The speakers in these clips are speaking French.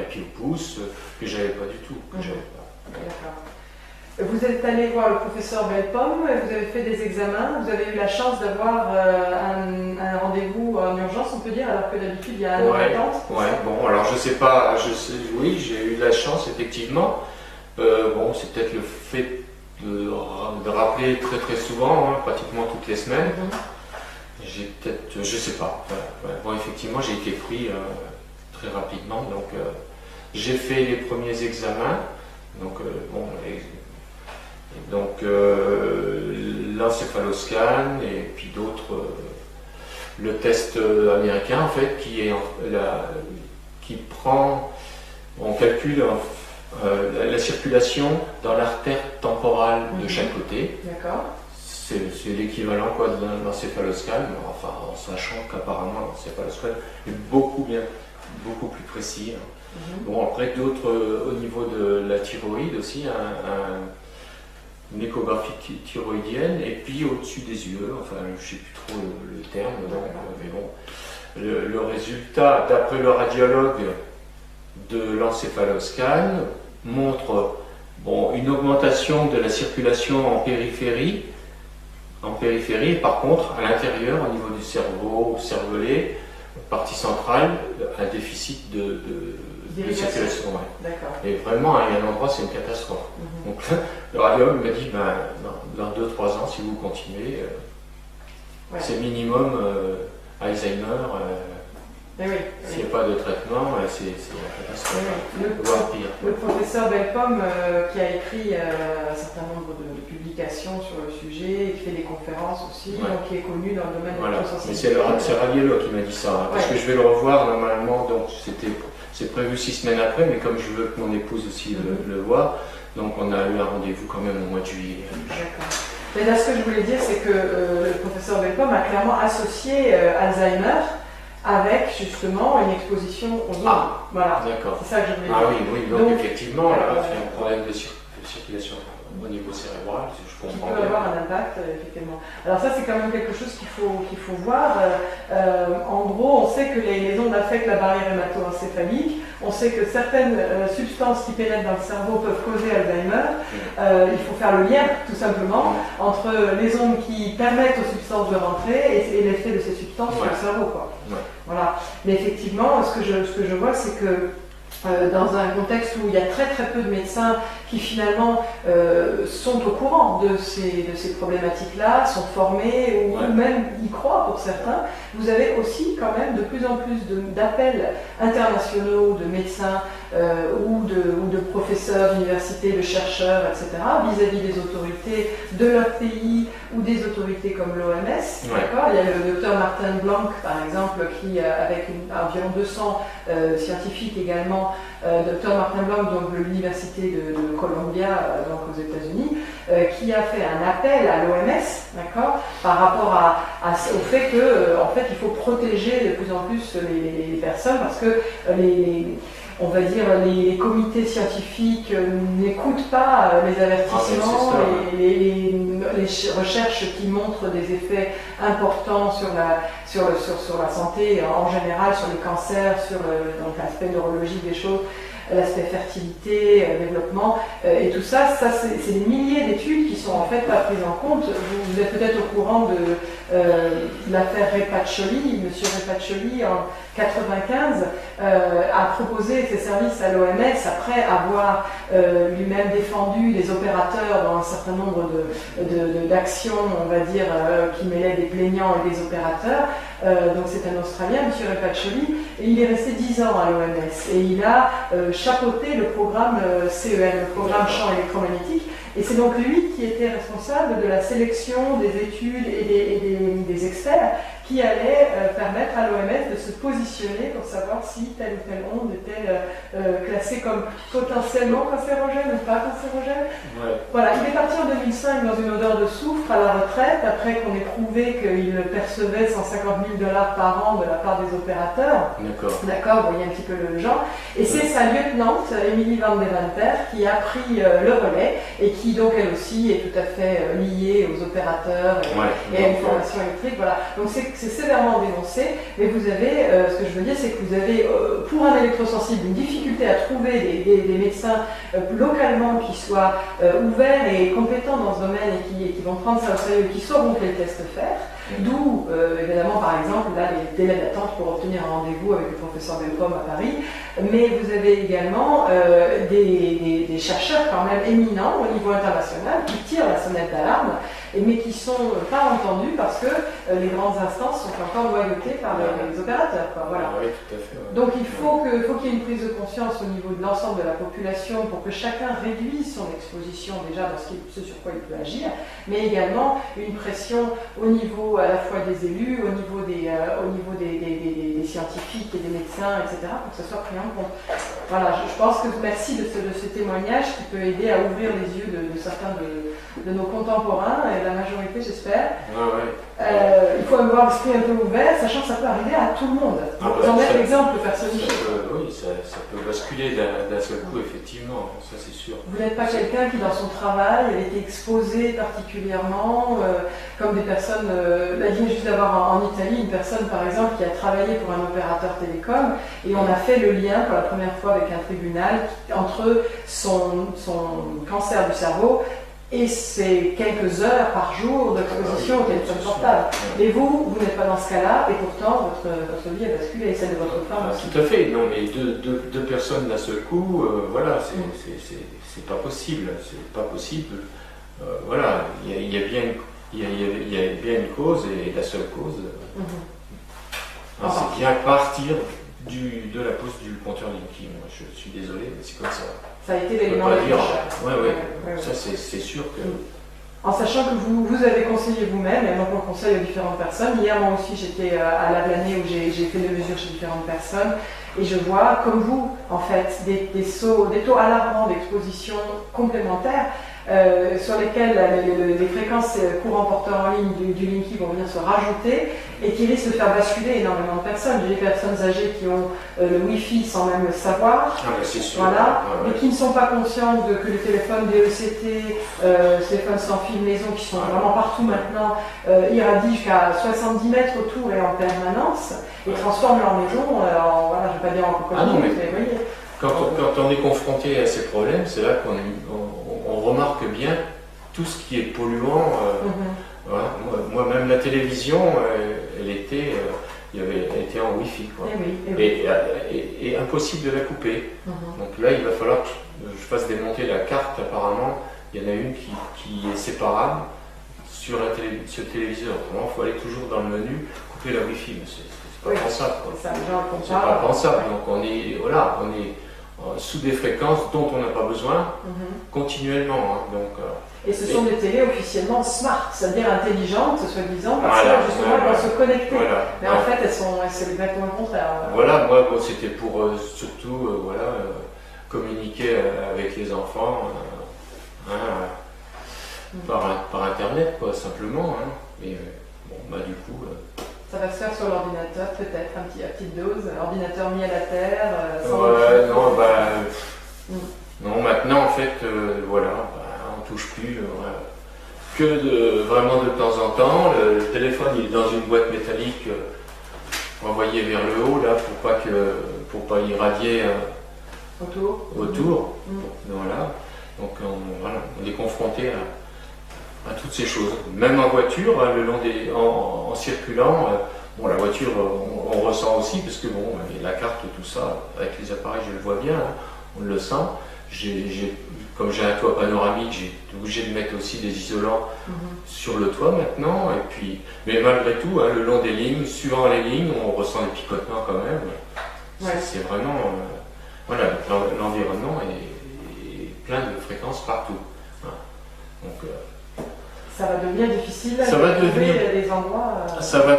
puis au pouce, que j'avais pas du tout. D'accord. Vous êtes allé voir le professeur Bellepomme, vous avez fait des examens, vous avez eu la chance d'avoir un rendez-vous en urgence, on peut dire, alors que d'habitude il y a un an d'attente. Ouais, bon, alors je sais pas, oui, j'ai eu de la chance, effectivement. Bon, c'est peut-être le fait de rappeler très très souvent, pratiquement toutes les semaines. J'ai peut-être, je sais pas. Bon, effectivement, j'ai été pris très rapidement, donc j'ai fait les premiers examens. Donc, l'encéphaloscan et puis d'autres, le test américain en fait, qui prend, on calcule la circulation dans l'artère temporale de chaque côté. D'accord. C'est l'équivalent d'un encéphaloscan, enfin en sachant qu'apparemment l'encéphaloscan est beaucoup plus précis. Bon, après d'autres au niveau de la thyroïde aussi, une échographie thyroïdienne, et puis au-dessus des yeux, enfin je ne sais plus trop le terme, mais bon, le résultat, d'après le radiologue de l'encéphaloscan, montre une augmentation de la circulation en périphérie, et par contre, à l'intérieur, au niveau du cerveau, cervelet, partie centrale, un déficit de circulation. Et vraiment, il y a un endroit, c'est une catastrophe. Donc le radiologue m'a dit, dans 2-3 ans, si vous continuez, c'est minimum Alzheimer. S'il n'y a pas de traitement, c'est la catastrophe. Voire pire. Le professeur Bellepomme, qui a écrit un certain nombre de publications sur le sujet, qui fait des conférences aussi, donc qui est connu dans le domaine de la sensibilité. Mais c'est le radiologue qui m'a dit ça, parce que je vais le revoir normalement, donc c'est prévu 6 semaines après, mais comme je veux que mon épouse aussi le voie, donc on a eu un rendez-vous quand même au mois de juillet. D'accord. Mais là, ce que je voulais dire, c'est que le professeur Bellepomme a clairement associé Alzheimer avec justement une exposition aux ondes. Voilà. D'accord. C'est ça que je voulais dire. Oui, donc effectivement, là, c'est un problème de circulation au niveau cérébral, si je comprends bien. Qui peut avoir un impact, effectivement. Alors ça, c'est quand même quelque chose qu'il faut voir. En gros, on sait que les ondes affectent la barrière hémato-encéphalique. On sait que certaines substances qui pénètrent dans le cerveau peuvent causer Alzheimer. Il faut faire le lien, tout simplement, entre les ondes qui permettent aux substances de rentrer et l'effet de ces substances sur le cerveau, quoi. Voilà. Mais effectivement, ce que je vois, c'est que dans un contexte où il y a très très peu de médecins qui finalement sont au courant de ces problématiques-là, sont formés ou même y croient pour certains, vous avez aussi quand même de plus en plus d'appels internationaux de médecins ou de professeurs d'université, de chercheurs, etc., vis-à-vis des autorités de leur pays ou des autorités comme l'OMS. Il y a le docteur Martin Blanc, par exemple, qui, avec environ 200 scientifiques également, docteur Martin Blanc, donc de l'université de Columbia, donc aux États-Unis, qui a fait un appel à l'OMS, par rapport au fait que, en fait, il faut protéger de plus en plus les personnes parce que on va dire, les comités scientifiques n'écoutent pas les avertissements, les recherches qui montrent des effets importants sur la santé en général, sur les cancers, sur l'aspect neurologique des choses, l'aspect fertilité, développement, et tout ça, c'est des milliers d'études qui sont en fait pas prises en compte. Vous êtes peut-être au courant de l'affaire Repaccioli. Monsieur Repaccioli, en 1995, a proposé ses services à l'OMS après avoir lui-même défendu les opérateurs dans un certain nombre d'actions, on va dire, qui mêlaient des plaignants et des opérateurs. Donc c'est un Australien, M. Repaccioli, et il est resté 10 ans à l'OMS. Et il a chapeauté le programme CEL, le programme champ électromagnétique. Et c'est donc lui qui était responsable de la sélection des études et des experts qui allaient permettre à l'OMS de se positionner pour savoir si telle ou telle onde était classée comme potentiellement cancérogène ou pas cancérogène. Ouais. Voilà, il est parti en 2005 dans une odeur de soufre à la retraite, après qu'on ait prouvé qu'il percevait 150 000 $ par an de la part des opérateurs. D'accord, vous voyez un petit peu le genre. Et c'est sa lieutenante, Émilie Van Deventer, qui a pris le relais et qui donc elle aussi est tout à fait liée aux opérateurs et à une formation électrique. Voilà. Donc c'est sévèrement dénoncé, mais vous avez, ce que je veux dire, c'est que vous avez, pour un électrosensible, une difficulté à trouver des médecins localement qui soient ouverts et compétents dans ce domaine et qui vont prendre ça au sérieux, qui sauront quel test faire. D'où, évidemment, par exemple, là, les délais d'attente pour obtenir un rendez-vous avec le professeur Belcom à Paris. Mais vous avez également des chercheurs quand même éminents au niveau international qui tirent la sonnette d'alarme, mais qui ne sont pas entendus parce que les grandes instances sont encore loyautés par les opérateurs. Quoi. Voilà. Oui, tout à fait. Ouais. Donc il faut qu'il y ait une prise de conscience au niveau de l'ensemble de la population pour que chacun réduise son exposition déjà dans ce sur quoi il peut agir, mais également une pression au niveau à la fois des élus, au niveau des scientifiques et des médecins, etc., pour que ça soit pris en compte. Voilà, je pense que merci de ce témoignage qui peut aider à ouvrir les yeux de certains de nos contemporains, et la majorité j'espère. Il faut avoir l'esprit un peu ouvert, sachant que ça peut arriver à tout le monde. Vous en êtes l'exemple personnifié. Oui, ça peut basculer d'un seul coup, effectivement, ça c'est sûr. Vous n'êtes pas quelqu'un qui, dans son travail, a été exposé particulièrement, comme des personnes. Là, il vient juste d'avoir en Italie une personne, par exemple, qui a travaillé pour un opérateur télécom, et on a fait le lien pour la première fois avec un tribunal entre son cancer du cerveau et c'est quelques heures par jour d'exposition au téléphone portable. Et vous n'êtes pas dans ce cas-là, et pourtant votre vie a basculé, et celle de votre femme aussi. Tout à fait, non, mais deux personnes d'un seul coup, voilà, c'est pas possible, c'est pas possible. Voilà, il y a bien une cause, et la seule cause, c'est bien partir de la pause du compteur Linky. Moi, je suis désolé, mais c'est comme ça. Ça a été l'élément de ça c'est sûr que... En sachant que vous avez conseillé vous-même, et donc on conseille aux différentes personnes. Hier, moi aussi, j'étais à la Blanée où j'ai fait des mesures chez différentes personnes, et je vois, comme vous, en fait, des taux alarmants d'exposition complémentaires, sur lesquels les fréquences courants porteurs en ligne du Linky vont venir se rajouter et qui risquent de faire basculer énormément de personnes. J'ai des personnes âgées qui ont le Wi-Fi sans même le savoir, voilà, mais qui ne sont pas conscientes que les téléphones DECT, téléphones sans fil maison, qui sont vraiment partout maintenant, irradient jusqu'à 70 mètres autour et en permanence, et transforment leur maison en, voilà, je ne vais pas dire en cocon, mais vous voyez. Quand on est confronté à ces problèmes, c'est là qu'on remarque bien tout ce qui est polluant. Voilà. Moi, même la télévision, elle était en Wi-Fi. Quoi. Et impossible de la couper. Donc là, il va falloir que je fasse démonter la carte. Apparemment, il y en a une qui est séparable sur le téléviseur. Autrement, il faut aller toujours dans le menu, couper la Wi-Fi. Mais c'est pas pensable. C'est pas pensable. Donc on est sous des fréquences dont on n'a pas besoin continuellement. Et ce sont des télés officiellement smart, c'est-à-dire intelligentes, soi-disant, parce que justement elles vont se connecter. Mais en fait, c'est exactement le contraire. Voilà, moi c'était pour surtout communiquer avec les enfants par Internet, quoi, simplement. Mais du coup... Ça va se faire sur l'ordinateur, peut-être, à petite dose, ordinateur mis à la terre, non, maintenant, en fait, on touche plus, que vraiment de temps en temps. Le téléphone, il est dans une boîte métallique envoyée vers le haut, là, pour pas irradier autour. Voilà. Donc, on est confronté à toutes ces choses. Même en voiture, le long en circulant, la voiture, on ressent aussi, parce que la carte, tout ça, avec les appareils, je le vois bien, on le sent. Comme j'ai un toit panoramique, j'ai été obligé de mettre aussi des isolants sur le toit maintenant. Et puis, mais malgré tout, le long des lignes, suivant les lignes, on ressent des picotements quand même. C'est vraiment... l'environnement est plein de fréquences partout. Donc, ça va devenir difficile ça va devenir des endroits. Ça va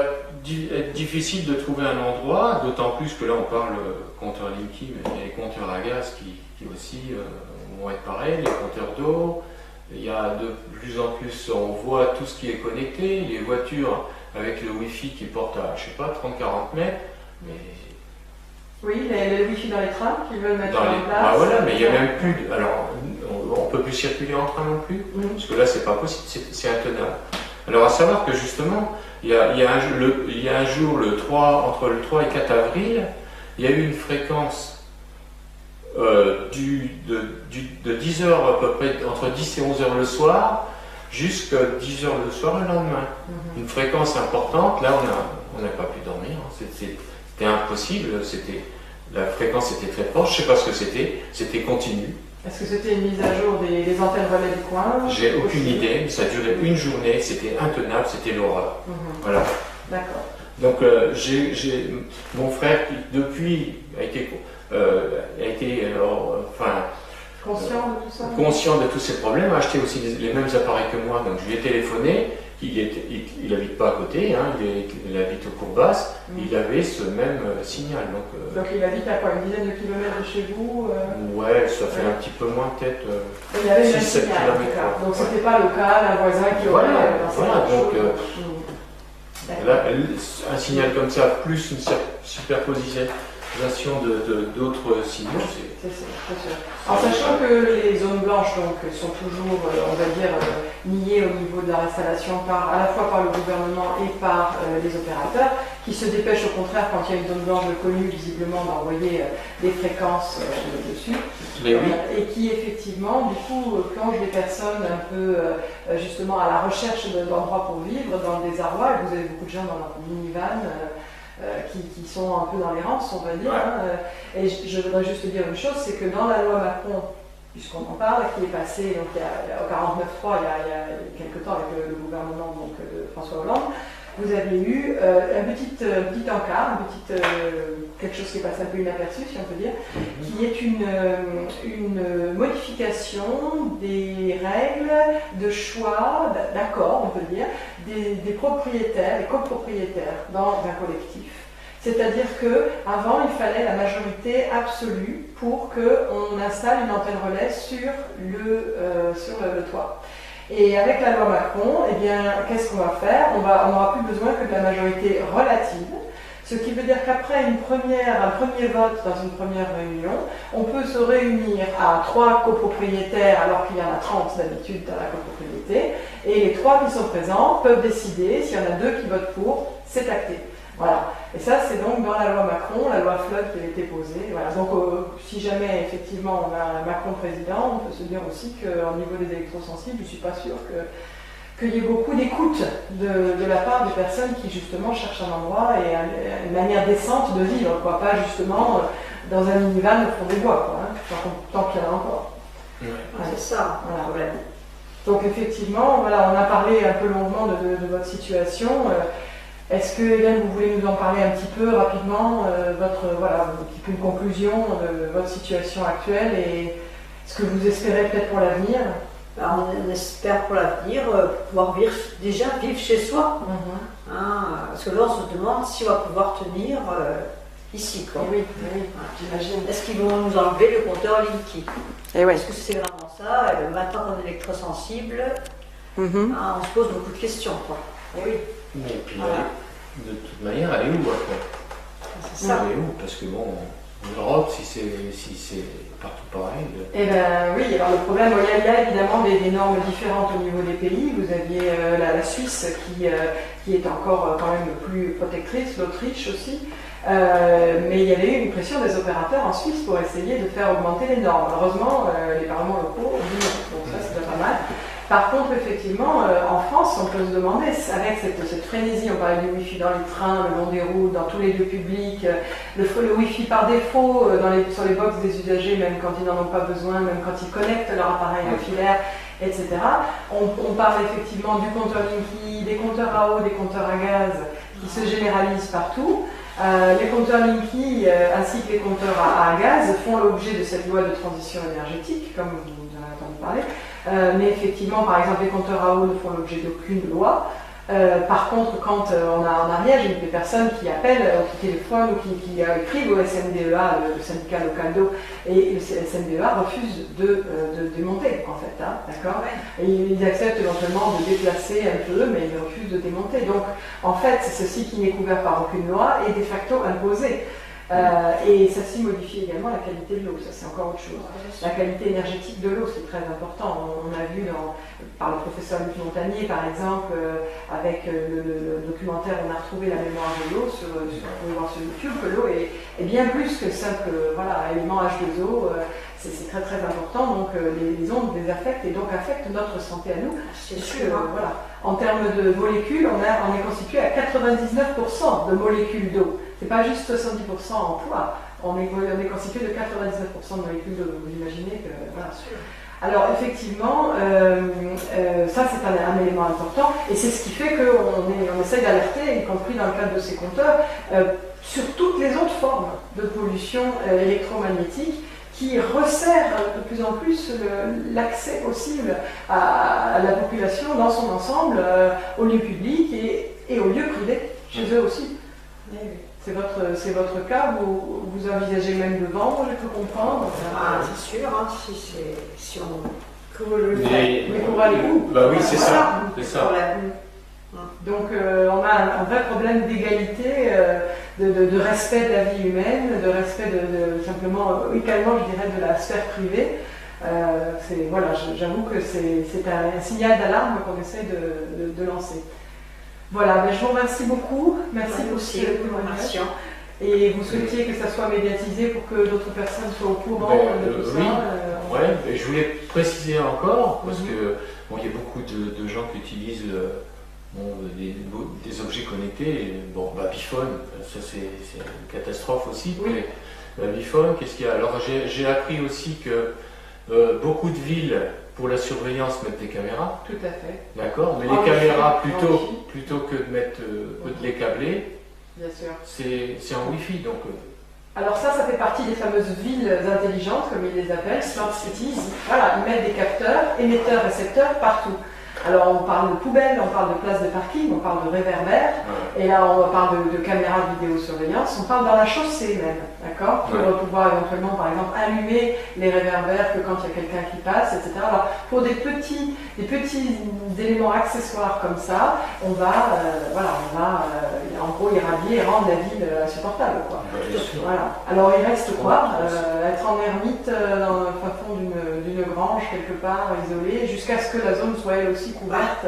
être difficile de trouver un endroit, d'autant plus que là on parle compteur Linky, mais il y a les compteurs à gaz qui aussi vont être pareils, les compteurs d'eau. Il y a de plus en plus, on voit tout ce qui est connecté, les voitures avec le Wi-Fi qui portent à, je sais pas, 30-40 mètres. Mais oui, le Wi-Fi dans les trains qu'ils veulent mettre en place. Ah voilà, mais il n'y a même plus. Alors, on ne peut plus circuler en train non plus, parce que là, c'est pas possible, c'est intenable. Alors, à savoir que justement, il y a un jour, entre le 3 et 4 avril, il y a eu une fréquence de 10 heures à peu près, entre 10 et 11 heures le soir, jusqu'à 10 heures le soir le lendemain. Une fréquence importante, là, on n'a pas pu dormir, c'était impossible, la fréquence était très proche, je ne sais pas ce que c'était continu. Est-ce que c'était une mise à jour des antennes relais du coin? J'ai aucune idée, mais ça durait une journée, c'était intenable, c'était l'horreur. Voilà. D'accord. Donc j'ai mon frère qui depuis a été conscient de tous ces problèmes, a acheté aussi les mêmes appareils que moi, donc je lui ai téléphoné. Il n'habite pas à côté, hein, il habite aux Courbasses, il avait ce même signal. Donc il habite à quoi, une dizaine de kilomètres de chez vous Ouais, ça fait un petit peu moins peut-être. Il y avait le même signal, donc c'était pas local, un voisin qui aurait donc là, un signal comme ça, plus une superposition d'autres signaux, c'est sûr. En sachant que les zones blanches donc, sont toujours, on va dire, niées au niveau de leur installation à la fois par le gouvernement et par les opérateurs, qui se dépêchent au contraire quand il y a une zone blanche connue visiblement d'envoyer des fréquences dessus, et qui effectivement du coup plonge les personnes un peu justement à la recherche d'endroits pour vivre, dans le désarroi, et vous avez beaucoup de gens dans leur minivan qui sont un peu dans l'errance, on va dire. Et je voudrais juste dire une chose, c'est que dans la loi Macron, puisqu'on en parle, qui est passée donc, au 49.3 il y a quelque temps avec le gouvernement donc, de François Hollande, vous aviez eu un petit encart, quelque chose qui est passé un peu inaperçu, si on peut dire, qui est une modification des règles de choix, d'accord, on peut dire, des propriétaires, des copropriétaires dans un collectif. C'est-à-dire qu'avant, il fallait la majorité absolue pour qu'on installe une antenne relais sur le toit. Et avec la loi Macron, eh bien, qu'est-ce qu'on va faire? On n'aura plus besoin que de la majorité relative, ce qui veut dire qu'après un premier vote dans une première réunion, on peut se réunir à 3 copropriétaires alors qu'il y en a 30 d'habitude dans la copropriété, et les 3 qui sont présents peuvent décider, s'il y en a 2 qui votent pour, c'est acté. Voilà. Et ça, c'est donc dans la loi Macron, la loi Flood qui a été posée. Voilà. Donc, si jamais, effectivement, on a un Macron président, on peut se dire aussi qu'au niveau des électrosensibles, je ne suis pas sûre qu'il y ait beaucoup d'écoute de la part des personnes qui, justement, cherchent un endroit et une manière décente de vivre, quoi. Pas, justement, dans un minivan au fond des bois, quoi, hein, tant qu'il y en a encore. C'est ça, le problème. Donc, effectivement, voilà, on a parlé un peu longuement de votre situation. Est-ce que, Hélène, vous voulez nous en parler un petit peu rapidement, un petit peu une conclusion de votre situation actuelle et ce que vous espérez peut-être pour l'avenir? On espère pour l'avenir pouvoir vivre chez soi. Parce que là, on se demande si on va pouvoir tenir ici. Quoi. Oui, j'imagine. Est-ce qu'ils vont nous enlever le compteur Linky? Est-ce que c'est vraiment ça? Maintenant qu'on est électrosensible, on se pose beaucoup de questions. Quoi. Mais puis, de toute manière, elle est où après? C'est ça. Elle est où? Parce que bon, en Europe, si c'est partout pareil. Eh bien oui, alors le problème, il y a évidemment des normes différentes au niveau des pays. Vous aviez la Suisse qui est encore quand même plus protectrice, l'Autriche aussi. Mais il y avait eu une pression des opérateurs en Suisse pour essayer de faire augmenter les normes. Malheureusement, les parlements locaux ont dit non, donc ça c'est pas mal. Par contre, effectivement, en France, on peut se demander, avec cette frénésie, on parlait du Wi-Fi dans les trains, le long des routes, dans tous les lieux publics, le Wi-Fi par défaut sur les box des usagers, même quand ils n'en ont pas besoin, même quand ils connectent leur appareil filaire, etc. On parle effectivement du compteur Linky, des compteurs à eau, des compteurs à gaz, qui se généralisent partout. Les compteurs Linky ainsi que les compteurs à gaz font l'objet de cette loi de transition énergétique, comme vous en avez entendu parler. Mais effectivement, par exemple, les compteurs à eau ne font l'objet d'aucune loi. Par contre, quand on a en Ariège des personnes qui appellent, qui téléphonent ou qui écrivent au SNDEA, le syndicat local d'eau, et le SNDEA refuse de démonter, en fait, hein, d'accord. Et ils acceptent éventuellement de déplacer un peu, mais ils refusent de démonter. Donc, en fait, c'est ceci qui n'est couvert par aucune loi et de facto imposé. Et ça s'y modifie également la qualité de l'eau, ça c'est encore autre chose. La qualité énergétique de l'eau, c'est très important. On a vu par le professeur Luc Montagnier, par exemple, avec le documentaire On a retrouvé la mémoire de l'eau, vous pouvez voir sur YouTube, que l'eau est bien plus que simple élément H2O. C'est très très important, donc les ondes les affectent et donc affectent notre santé à nous. C'est sûr. Voilà. En termes de molécules, on est constitué à 99% de molécules d'eau. C'est pas juste 70% en poids, on est constitué de 99% de molécules d'eau. Vous imaginez que. Voilà. Alors effectivement, ça c'est un élément important et c'est ce qui fait qu'on essaye d'alerter, y compris dans le cadre de ces compteurs, sur toutes les autres formes de pollution électromagnétique qui resserre de plus en plus l'accès possible à la population dans son ensemble, aux lieux publics et aux lieux privés, chez eux aussi. C'est votre cas, vous envisagez même de vendre, je peux comprendre. C'est sûr, hein, si on couvre mais couvre les coûts. Bah oui, c'est ça. Donc on a un vrai problème d'égalité, de respect de la vie humaine, de respect simplement, également je dirais, de la sphère privée. J'avoue que c'est un signal d'alarme qu'on essaie de lancer. Voilà, je vous remercie beaucoup. Merci pour cette information. Et vous souhaitiez que ça soit médiatisé pour que d'autres personnes soient au courant de tout ça. Oui, je voulais préciser encore, parce que il y a beaucoup de gens qui utilisent des objets connectés. Bifone, ça c'est une catastrophe aussi. Oui. Bifone, qu'est-ce qu'il y a? Alors j'ai appris aussi que beaucoup de villes pour la surveillance mettent des caméras. Tout à fait. D'accord, mais les caméras plutôt que de mettre de les câbler, bien sûr, c'est en Wi-Fi donc. Alors ça fait partie des fameuses villes intelligentes, comme ils les appellent, smart cities. Voilà, ils mettent des capteurs, émetteurs, récepteurs partout. Alors on parle de poubelles, on parle de places de parking, on parle de réverbères, et là on parle de caméras de vidéosurveillance, on parle dans la chaussée même, d'accord, pour pouvoir éventuellement par exemple allumer les réverbères que quand il y a quelqu'un qui passe, etc. Alors pour des petits éléments accessoires comme ça, on va en gros irradier et rendre la ville insupportable, quoi. Voilà. Alors il reste quoi? Être en ermite dans le fin fond d'une grange quelque part isolée, jusqu'à ce que la zone soit elle aussi couverte.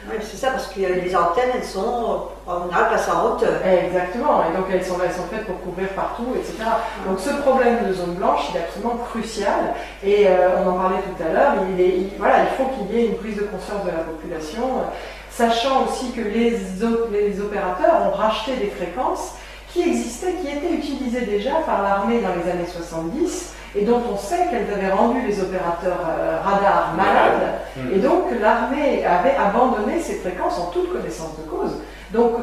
Oui, c'est ça, parce que les antennes, elles sont placées en hauteur. Exactement, et donc elles sont faites pour couvrir partout, etc. Donc ce problème de zone blanche, il est absolument crucial, et on en parlait tout à l'heure, il faut qu'il y ait une prise de conscience de la population, sachant aussi que les opérateurs ont racheté des fréquences qui existaient, qui étaient utilisées déjà par l'armée dans les années 70, et dont on sait qu'elles avaient rendu les opérateurs radars malades, et donc l'armée avait abandonné ces fréquences en toute connaissance de cause. Donc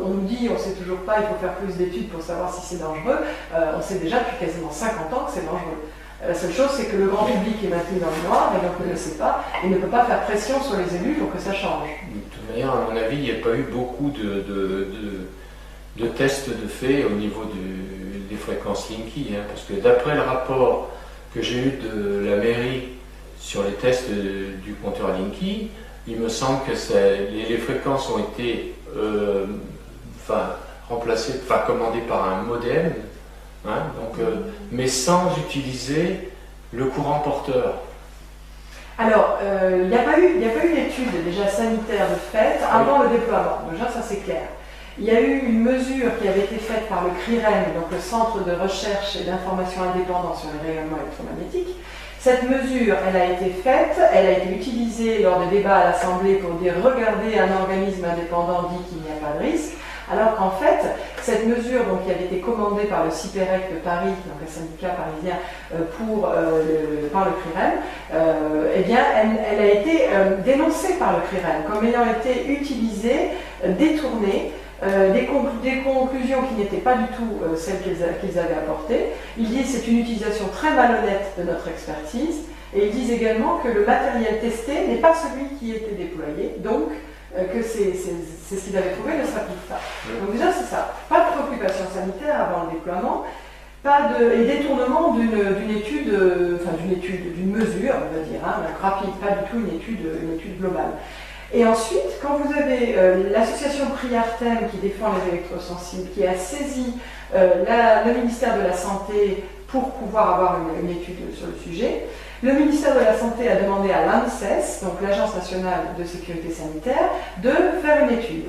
on nous dit, on ne sait toujours pas, il faut faire plus d'études pour savoir si c'est dangereux, on sait déjà depuis quasiment 50 ans que c'est dangereux. La seule chose, c'est que le grand public est maintenu dans le noir, et donc ne le sait pas, et ne peut pas faire pression sur les élus pour que ça change. De toute manière, à mon avis, il n'y a pas eu beaucoup de tests de fait au niveau des fréquences Linky, parce que d'après le rapport que j'ai eu de la mairie sur les tests du compteur Linky, il me semble que les fréquences ont été remplacées, commandées par un modem, mais sans utiliser le courant porteur. Alors, il n'y a pas eu d'étude déjà sanitaire de fait avant le déploiement, déjà ça c'est clair. Il y a eu une mesure qui avait été faite par le CRIREM, donc le Centre de recherche et d'information indépendant sur les rayonnements électromagnétiques. Cette mesure, elle a été faite, elle a été utilisée lors des débats à l'Assemblée pour dire regardez, un organisme indépendant dit qu'il n'y a pas de risque, alors qu'en fait, cette mesure qui avait été commandée par le CIPEREC de Paris, donc le syndicat parisien, par le CRIREM, elle a été dénoncée par le CRIREM comme ayant été utilisée, détournée, des conclusions qui n'étaient pas du tout celles qu'ils avaient apportées. Ils disent que c'est une utilisation très malhonnête de notre expertise, et ils disent également que le matériel testé n'est pas celui qui était déployé, donc que c'est ce qu'ils avaient trouvé ne s'applique pas. Donc déjà c'est ça, pas de préoccupation sanitaire avant le déploiement, et détournement d'une étude, d'une mesure, on va dire, rapide, pas du tout une étude globale. Et ensuite, quand vous avez l'association Priartem qui défend les électrosensibles, qui a saisi le ministère de la Santé pour pouvoir avoir une étude sur le sujet, le ministère de la Santé a demandé à l'ANSES, donc l'Agence nationale de sécurité sanitaire, de faire une étude.